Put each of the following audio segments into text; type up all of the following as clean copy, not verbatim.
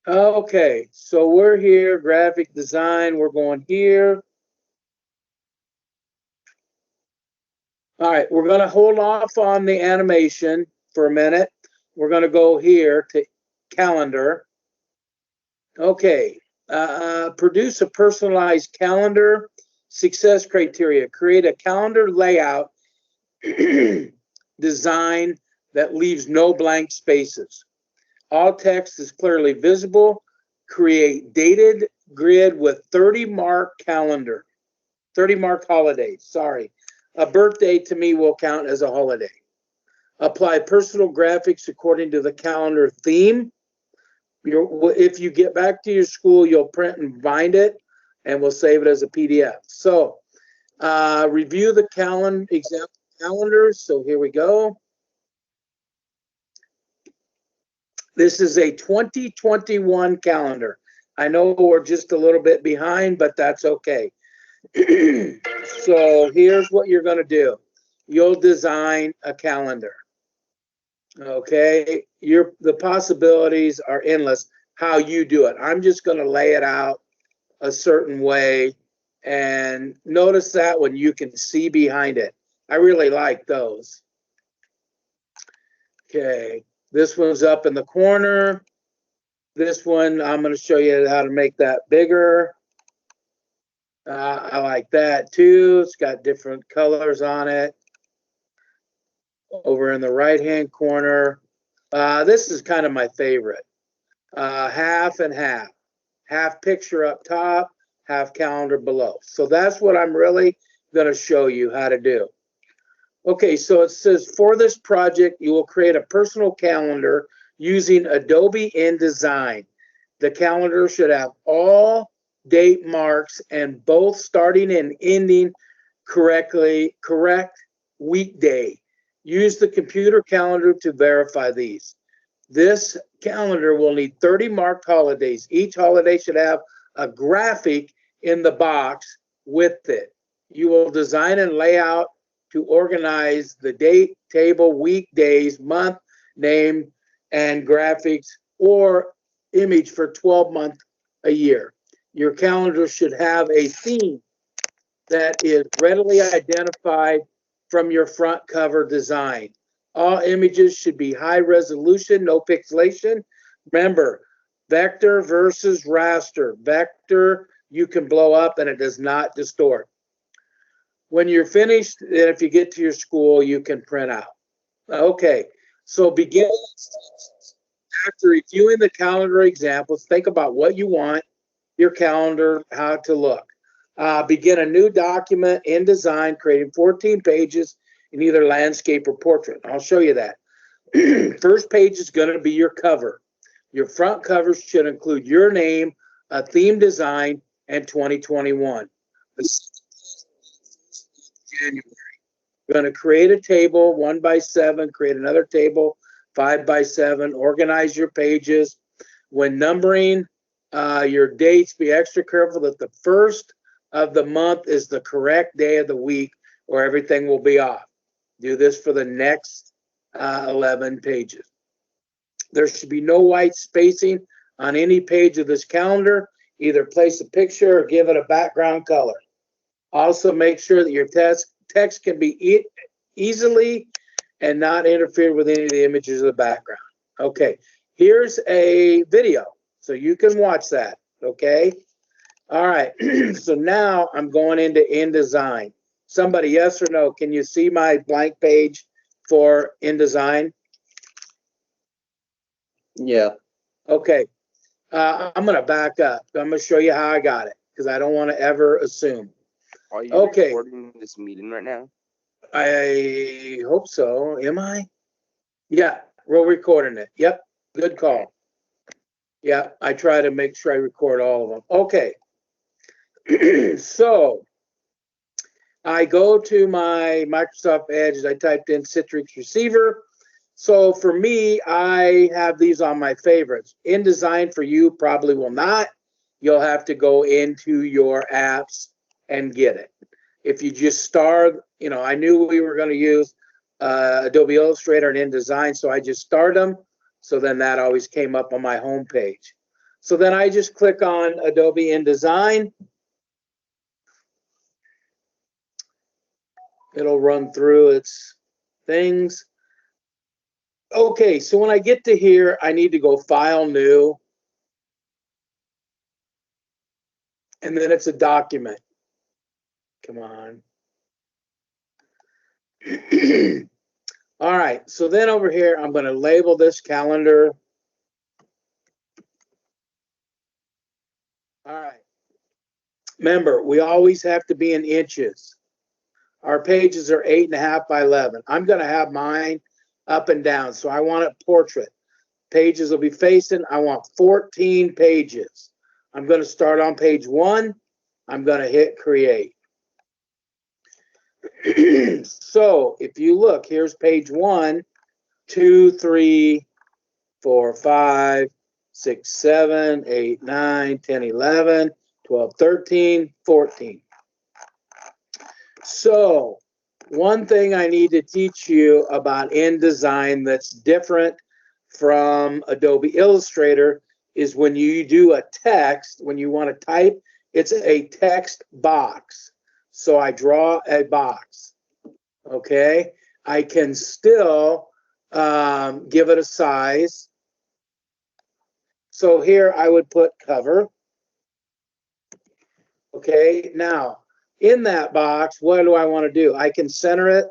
Okay, so we're here, graphic design, we're going here. All right, we're gonna hold off on the animation for a minute. We're gonna go here to calendar. Okay, produce a personalized calendar. Success criteria, create a calendar layout design that leaves no blank spaces. All text is clearly visible. Create dated grid with 30 mark calendar, 30 mark holidays. Sorry. A birthday to me will count as a holiday. Apply personal graphics according to the calendar theme. If you get back to your school, you'll print and bind it and we'll save it as a PDF. So review the example calendars. So here we go. This is a 2021 calendar. I know we're just a little bit behind, but that's okay. So here's what you're going to do. You'll design a calendar. Okay, the possibilities are endless how you do it. I'm just going to lay it out a certain way, and notice that when you can see behind it. I really like those. Okay, this one's up in the corner. This one, I'm going to show you how to make that bigger. I like that too. It's got different colors on it. Over in the right-hand corner, this is kind of my favorite. Half and half. Half picture up top, half calendar below. So that's what I'm really going to show you how to do. Okay, so it says for this project, you will create a personal calendar using Adobe InDesign. The calendar should have all date marks and both starting and ending correct weekday. Use the computer calendar to verify these. This calendar will need 30 marked holidays. Each holiday should have a graphic in the box with it. You will design and lay out to organize the date, table, week, days, month, name, and graphics or image for 12 months a year. Your calendar should have a theme that is readily identified from your front cover design. All images should be high resolution, no pixelation. Remember, vector versus raster. Vector, you can blow up and it does not distort. When you're finished, and if you get to your school, you can print out. Okay, so begin. After reviewing the calendar examples, think about what you want your calendar, how to look. Begin a new document InDesign, creating 14 pages in either landscape or portrait. I'll show you that. First page is going to be your cover. Your front cover should include your name, a theme design, and 2021. January. You're going to create a table 1x7, create another table 5x7, organize your pages. When numbering your dates, be extra careful that the first of the month is the correct day of the week or everything will be off. Do this for the next 11 pages. There should be no white spacing on any page of this calendar. Either place a picture or give it a background color. Also, make sure that your text can be easily and not interfere with any of the images of the background. Okay, here's a video, so you can watch that, okay? All right, so now I'm going into InDesign. Somebody, yes or no, can you see my blank page for InDesign? Yeah. Okay, I'm gonna back up. I'm gonna show you how I got it, because I don't want to ever assume. Are you Okay. recording this meeting right now? I hope so. Am I? Yeah, we're recording it. Yep, good call. Yeah, I try to make sure I record all of them. Okay. So I go to my Microsoft Edge. I typed in Citrix Receiver. So for me, I have these on my favorites. InDesign for you probably will not. You'll have to go into your apps and get it. If you just start, I knew we were going to use Adobe Illustrator and InDesign, so I just started them. So then that always came up on my home page. So then I just click on Adobe InDesign. It'll run through its things. Okay, so when I get to here, I need to go File, New. And then it's a document. Come on. All right, so then over here, I'm going to label this calendar. All right. Remember, we always have to be in inches. Our pages are 8.5 by 11. I'm going to have mine up and down, so I want it portrait. Pages will be facing. I want 14 pages. I'm going to start on page 1. I'm going to hit create. So if you look, here's page 1, 2, 3, 4, 5, 6, 7, 8, 9, 10, 11, 12, 13, 14. So one thing I need to teach you about InDesign that's different from Adobe Illustrator is when you do a text, when you want to type, it's a text box. So I draw a box, okay? I can still give it a size. So here I would put cover. Okay, now in that box, what do I want to do? I can center it.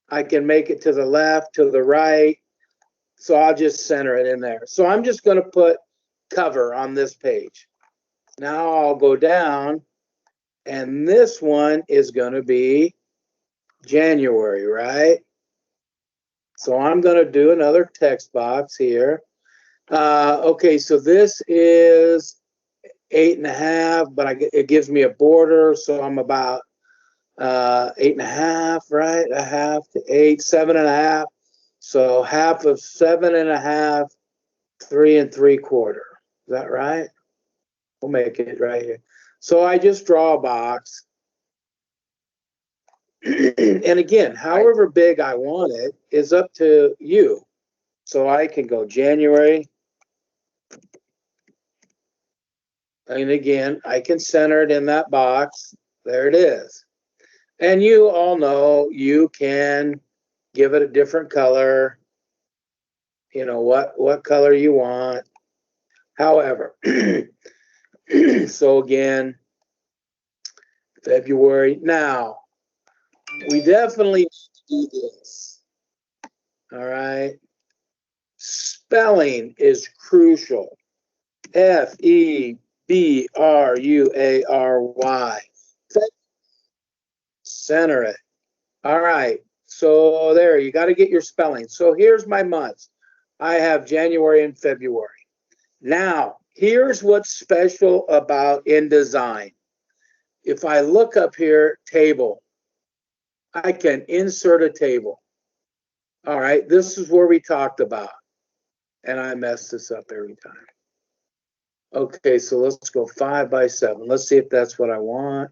I can make it to the left, to the right. So I'll just center it in there. So I'm just going to put cover on this page. Now I'll go down, and this one is going to be January, right? So I'm going to do another text box here. Okay, so this is 8.5, but it gives me a border, so I'm about 8.5, right? A half to 8, 7.5. So half of 7.5, 3 3/4. Is that right? We'll make it right here. So I just draw a box. And again, however big I want it is up to you. So I can go January. And again, I can center it in that box. There it is. And you all know you can give it a different color. You know what color you want. However, so again, February. Now, we definitely need to do this. All right. Spelling is crucial. February. Center it. All right. So there, you got to get your spelling. So here's my months. I have January and February. Now, here's what's special about InDesign. If I look up here, table, I can insert a table. All right, this is where we talked about. And I mess this up every time. Okay, so let's go 5 by 7. Let's see if that's what I want.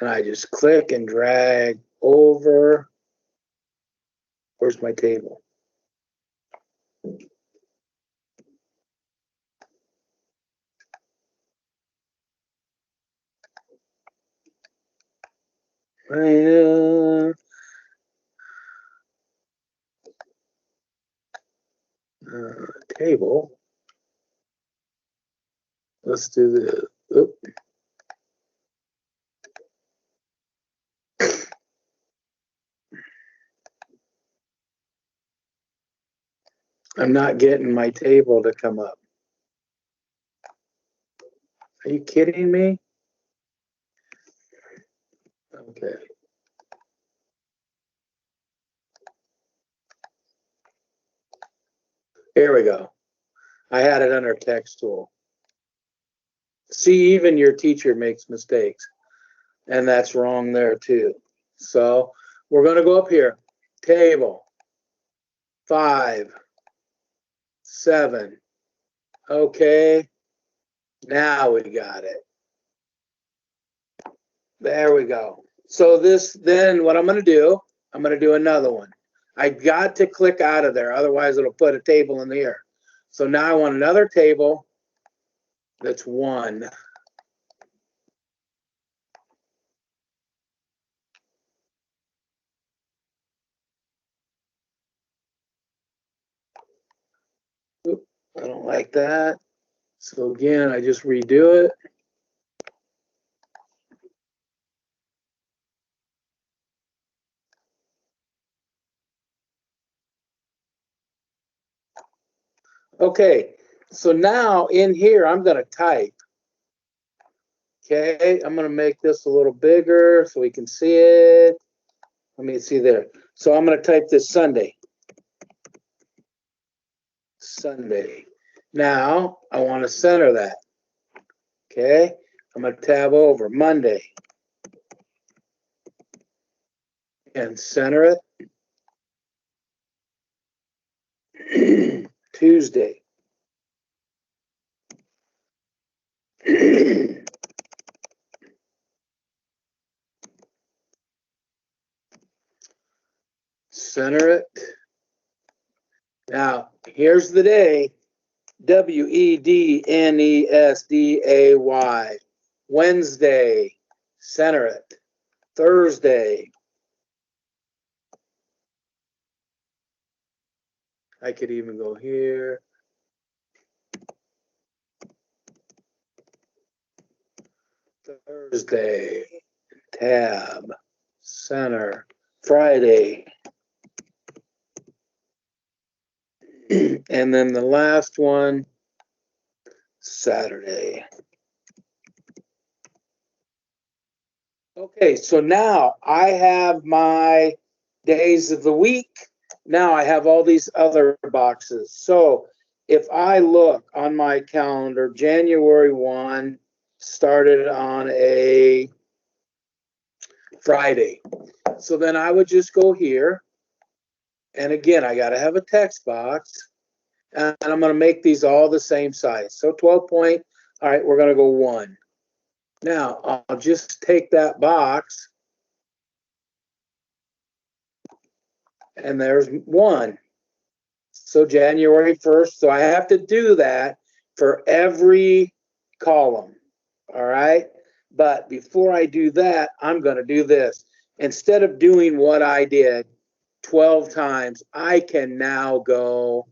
And I just click and drag over. Where's my table? Table. Let's do the. Oop. I'm not getting my table to come up. Are you kidding me? Okay. Here we go. I had it under text tool. See, even your teacher makes mistakes, and that's wrong there too. So we're going to go up here. Table 5, 7. Okay. Now we got it. There we go. So this, then what I'm going to do, I'm going to do another one. I got to click out of there, otherwise it'll put a table in the air. So now I want another table that's 1. Oop, I don't like that. So again, I just redo it. Okay, so now in here, I'm going to type. Okay, I'm going to make this a little bigger so we can see it. Let me see there. So I'm going to type this Sunday. Sunday. Now I want to center that. Okay, I'm going to tab over Monday and center it. Tuesday. Center it. Now, here's the day. Wednesday. Wednesday. Center it. Thursday. I could even go here. Thursday. Tab. Center. Friday. And then the last one, Saturday. Okay, so now I have my days of the week. Now I have all these other boxes. So if I look on my calendar, January 1 started on a Friday. So then I would just go here. And again, I got to have a text box. And I'm going to make these all the same size. So 12 point, all right, we're going to go 1. Now, I'll just take that box. And there's 1. So January 1st. So I have to do that for every column. All right. But before I do that, I'm going to do this. Instead of doing what I did 12 times, I can now go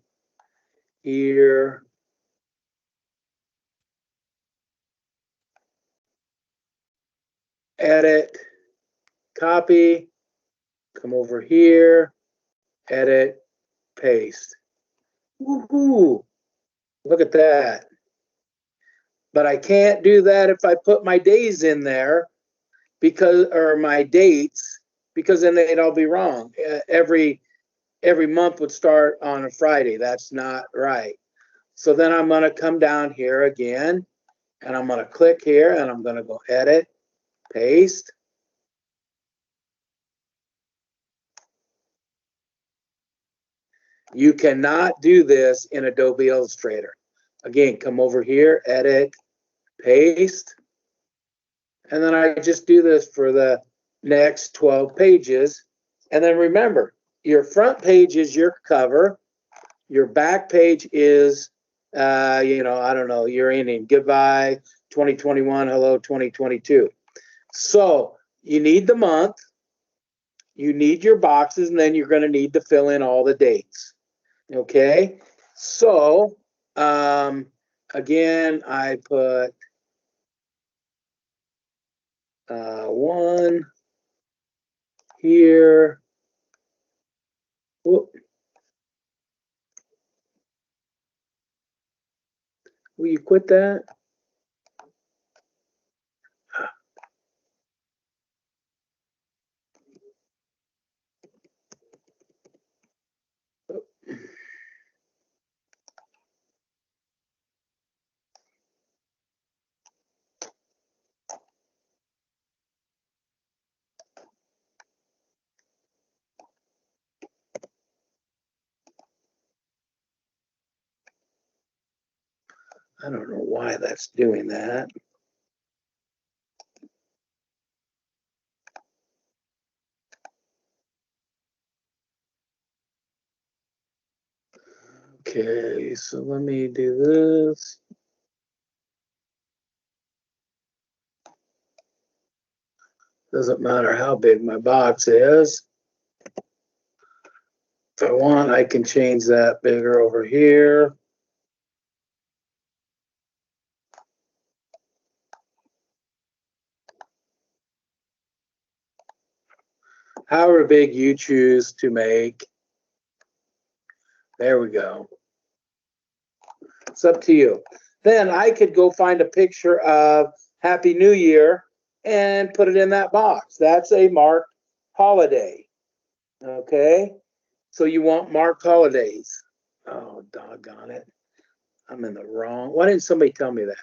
here. Edit, copy, come over here, edit, paste. Woohoo! Look at that. But I can't do that if I put my days in there because, or my dates, because then they'd all be wrong. Every month would start on a Friday. That's not right. So then I'm going to come down here again and I'm going to click here and I'm going to go edit, paste. You cannot do this in Adobe Illustrator. Again, come over here, edit, paste. And then I just do this for the next 12 pages. And then remember, your front page is your cover. Your back page is, I don't know, your ending. Goodbye, 2021, hello, 2022. So you need the month, you need your boxes, and then you're going to need to fill in all the dates. Okay, so again, I put 1 here. Whoop. Will you quit that? I don't know why that's doing that. Okay, so let me do this. Doesn't matter how big my box is. If I want, I can change that bigger over here. However big you choose to make. There we go. It's up to you. Then I could go find a picture of Happy New Year and put it in that box. That's a marked holiday. Okay? So you want marked holidays. Oh, doggone it. I'm in the wrong. Why didn't somebody tell me that?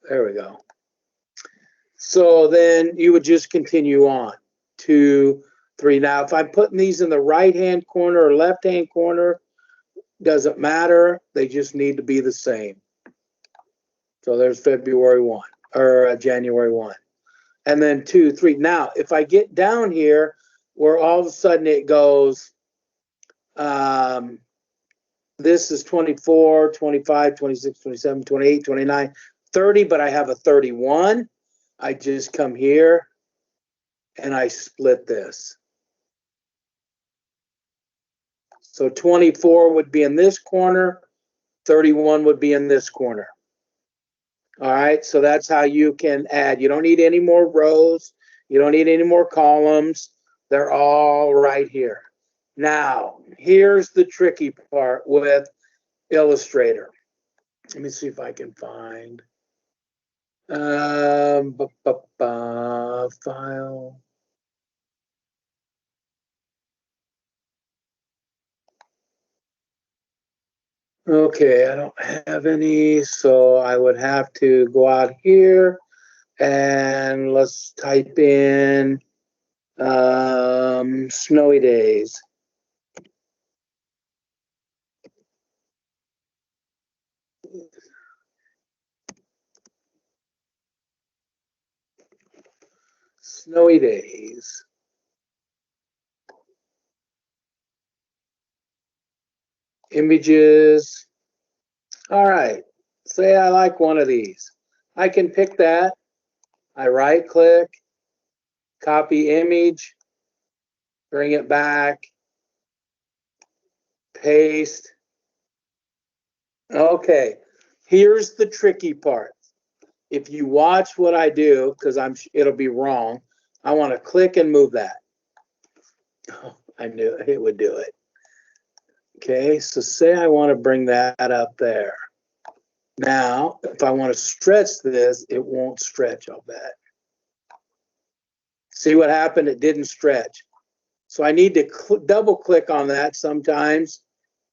There we go. So then you would just continue on. 2, 3. Now, if I'm putting these in the right-hand corner or left-hand corner, doesn't matter. They just need to be the same. So there's February 1 or January 1. And then 2, 3. Now, if I get down here where all of a sudden it goes, this is 24, 25, 26, 27, 28, 29, 30, but I have a 31. I just come here and I split this. So 24 would be in this corner, 31 would be in this corner. All right, so that's how you can add. You don't need any more rows. You don't need any more columns. They're all right here. Now, here's the tricky part with Illustrator. Let me see if I can find file. Okay, I don't have any, so I would have to go out here and let's type in snowy days. Snowy days. Images. All right. Say I like one of these. I can pick that. I right click, copy image, bring it back, paste. Okay. Here's the tricky part. If you watch what I do, because it'll be wrong, I want to click and move that. Oh, I knew it would do it. Okay, so say I want to bring that up there. Now, if I want to stretch this, it won't stretch, I'll bet. See what happened? It didn't stretch. So I need to double click on that sometimes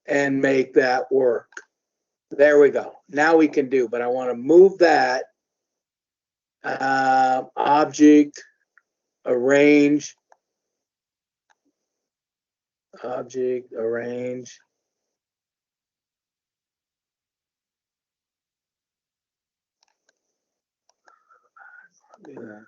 and make that work. There we go. Now we can do, but I want to move that object, arrange, object, arrange. Do that.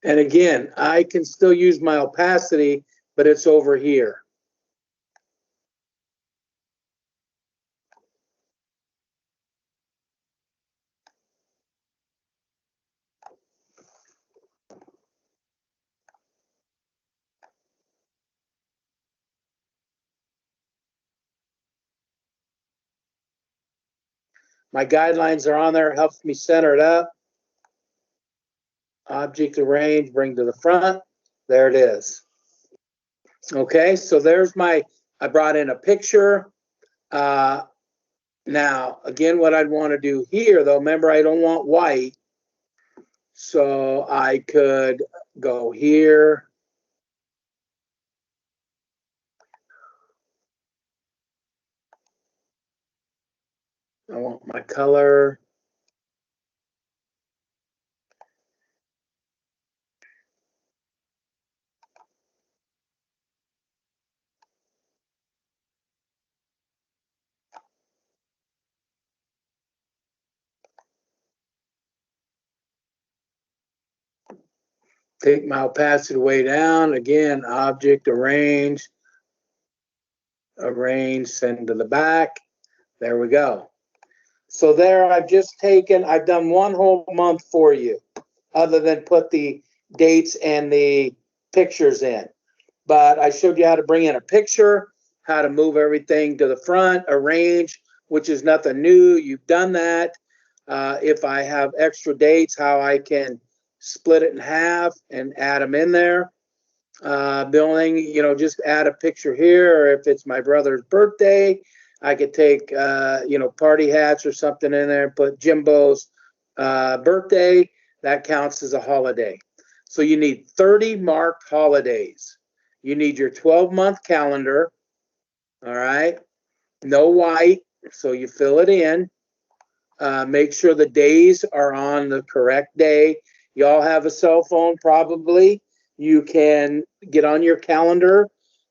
And again, I can still use my opacity, but it's over here. My guidelines are on there, it helps me center it up. Object arrange, bring to the front. There it is. Okay, so there's I brought in a picture. Now, again, what I'd want to do here, though, remember, I don't want white. So I could go here. I want my color. take my opacity way down. Again, object, arrange, send to the back. There we go. So there I've done one whole month for you, other than put the dates and the pictures in. But I showed you how to bring in a picture, how to move everything to the front, arrange, which is nothing new. You've done that. If I have extra dates, how I can split it in half and add them in there. Billing, just add a picture here, or if it's my brother's birthday, I could take, party hats or something in there and put Jimbo's birthday. That counts as a holiday. So you need 30 marked holidays. You need your 12-month calendar. All right. No white. So you fill it in. Make sure the days are on the correct day. You all have a cell phone, probably. You can get on your calendar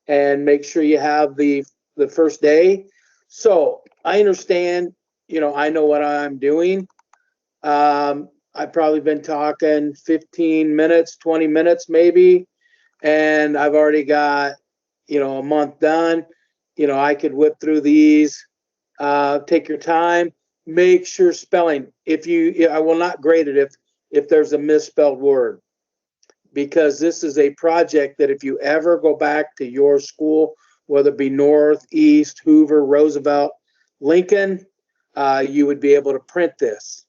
and make sure you have the first day. So I understand, I know what I'm doing. I've probably been talking 15 minutes, 20 minutes maybe, and I've already got, a month done. I could whip through these. Take your time. Make sure spelling. I will not grade it if there's a misspelled word, because this is a project that if you ever go back to your school, whether it be North, East, Hoover, Roosevelt, Lincoln, you would be able to print this.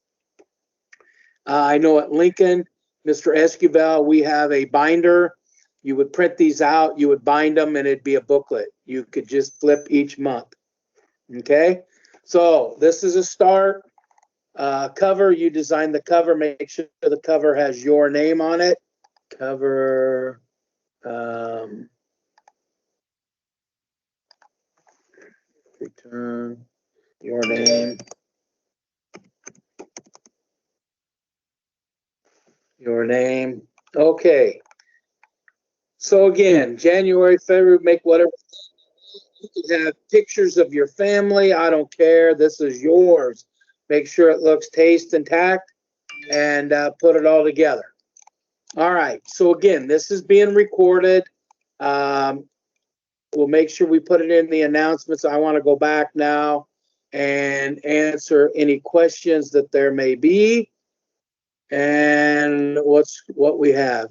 I know at Lincoln, Mr. Esquivel, we have a binder. You would print these out, you would bind them, and it'd be a booklet. You could just flip each month. Okay, so this is a start. Cover, you design the cover. Make sure the cover has your name on it. Cover, return, your name. Your name. Okay. So again, January, February, make whatever. You can have pictures of your family. I don't care. This is yours. Make sure it looks taste and tact, and put it all together. All right. So again, this is being recorded. We'll make sure we put it in the announcements. I want to go back now and answer any questions that there may be. And what we have.